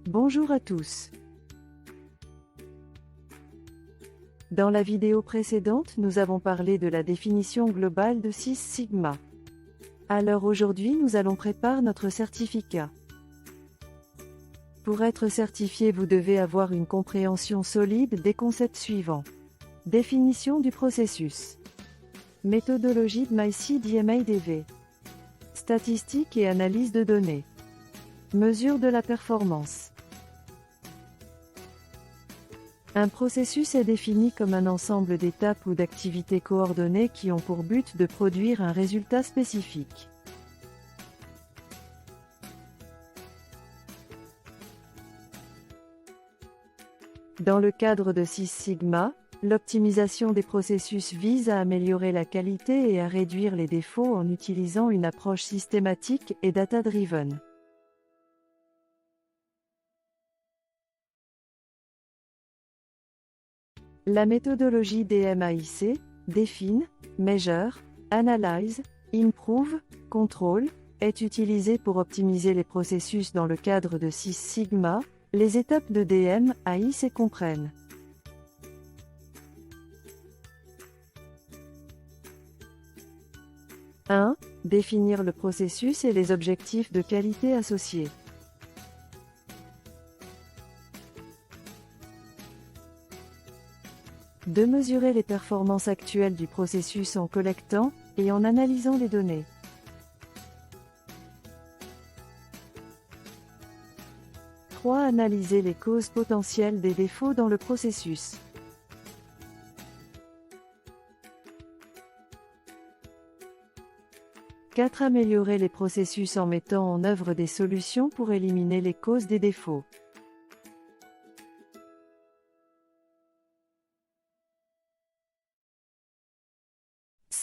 Bonjour à tous. Dans la vidéo précédente, nous avons parlé de la définition globale de Six Sigma. Alors aujourd'hui, nous allons préparer notre certificat. Pour être certifié, vous devez avoir une compréhension solide des concepts suivants. Définition du processus. Méthodologie de MyCDMADV. Statistiques et analyse de données. Mesure de la performance. Un processus est défini comme un ensemble d'étapes ou d'activités coordonnées qui ont pour but de produire un résultat spécifique. Dans le cadre de Six Sigma, l'optimisation des processus vise à améliorer la qualité et à réduire les défauts en utilisant une approche systématique et data-driven. La méthodologie DMAIC, Define, Measure, Analyze, Improve, Control, est utilisée pour optimiser les processus dans le cadre de Six Sigma. Les étapes de DMAIC comprennent 1. Définir le processus et les objectifs de qualité associés. 2. Mesurer les performances actuelles du processus en collectant et en analysant les données. 3. Analyser les causes potentielles des défauts dans le processus. 4. Améliorer les processus en mettant en œuvre des solutions pour éliminer les causes des défauts.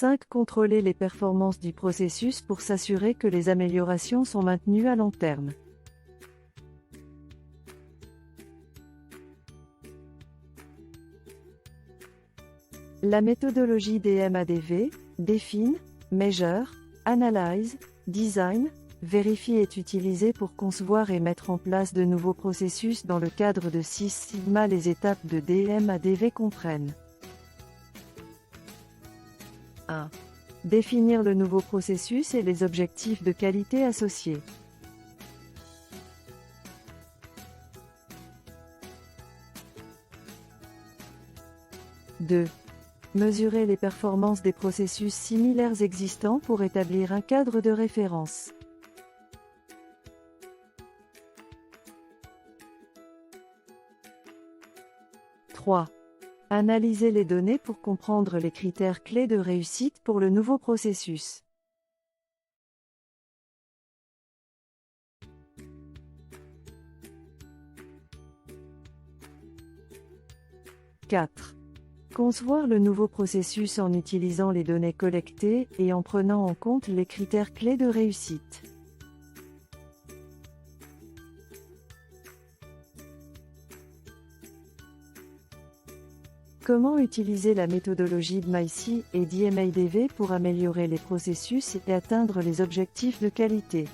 5. Contrôler les performances du processus pour s'assurer que les améliorations sont maintenues à long terme. La méthodologie DMADV, Define, Measure, Analyze, Design, Verifie est utilisée pour concevoir et mettre en place de nouveaux processus dans le cadre de Six Sigma. Les étapes de DMADV comprennent 1. Définir le nouveau processus et les objectifs de qualité associés. 2. Mesurer les performances des processus similaires existants pour établir un cadre de référence. 3. Analyser les données pour comprendre les critères clés de réussite pour le nouveau processus. 4. Concevoir le nouveau processus en utilisant les données collectées et en prenant en compte les critères clés de réussite. Comment utiliser la méthodologie de MyC et DMADV pour améliorer les processus et atteindre les objectifs de qualité?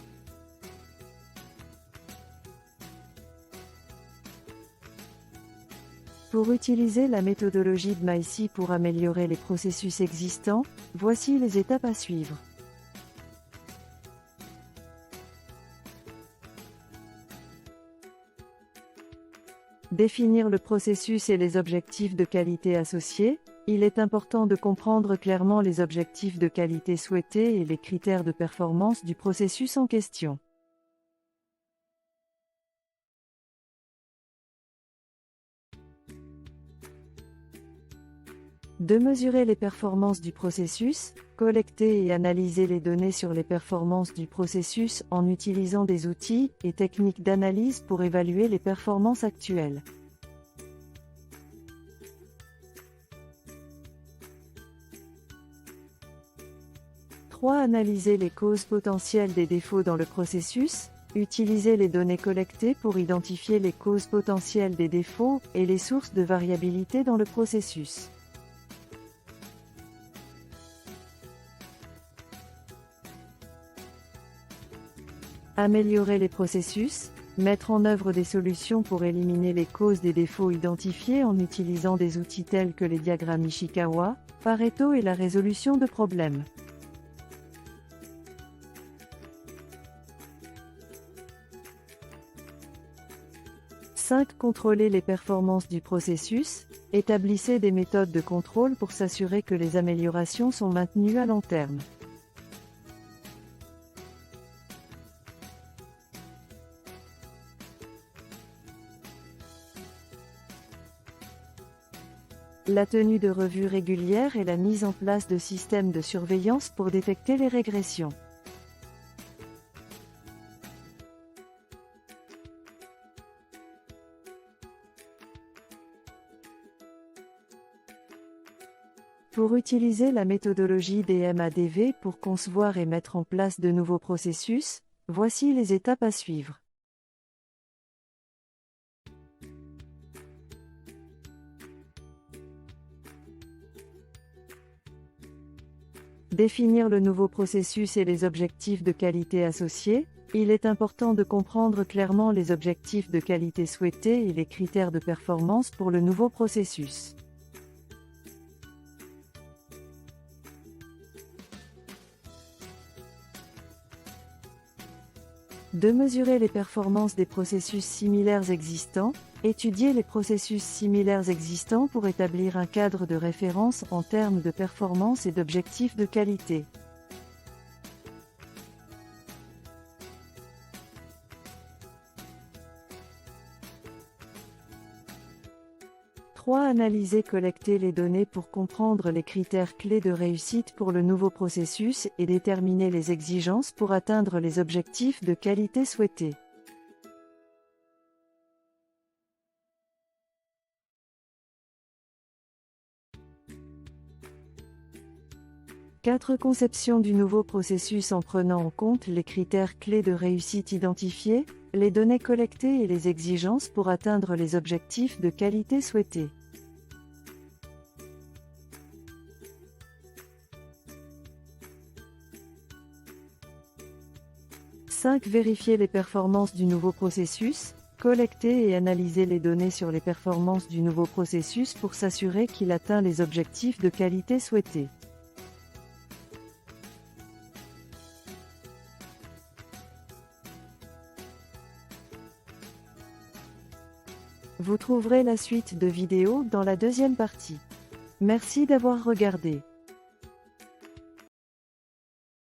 Pour utiliser la méthodologie de MyC pour améliorer les processus existants, voici les étapes à suivre. Définir le processus et les objectifs de qualité associés. Il est important de comprendre clairement les objectifs de qualité souhaités et les critères de performance du processus en question. De mesurer les performances du processus, collecter et analyser les données sur les performances du processus en utilisant des outils et techniques d'analyse pour évaluer les performances actuelles. Analyser les causes potentielles des défauts dans le processus. Utiliser les données collectées pour identifier les causes potentielles des défauts et les sources de variabilité dans le processus. Améliorer les processus. Mettre en œuvre des solutions pour éliminer les causes des défauts identifiés en utilisant des outils tels que les diagrammes Ishikawa, Pareto et la résolution de problèmes. 5. Contrôler les performances du processus. Établissez des méthodes de contrôle pour s'assurer que les améliorations sont maintenues à long terme. La tenue de revues régulières et la mise en place de systèmes de surveillance pour détecter les régressions. Pour utiliser la méthodologie DMADV pour concevoir et mettre en place de nouveaux processus, voici les étapes à suivre. Définir le nouveau processus et les objectifs de qualité associés. Il est important de comprendre clairement les objectifs de qualité souhaités et les critères de performance pour le nouveau processus. De mesurer les performances des processus similaires existants. Étudier les processus similaires existants pour établir un cadre de référence en termes de performance et d'objectifs de qualité. Analyser, collecter les données pour comprendre les critères clés de réussite pour le nouveau processus et déterminer les exigences pour atteindre les objectifs de qualité souhaités. 4. Conception du nouveau processus en prenant en compte les critères clés de réussite identifiés, les données collectées et les exigences pour atteindre les objectifs de qualité souhaités. 5. Vérifier les performances du nouveau processus. Collecter et analyser les données sur les performances du nouveau processus pour s'assurer qu'il atteint les objectifs de qualité souhaités. Vous trouverez la suite de vidéos dans la deuxième partie. Merci d'avoir regardé.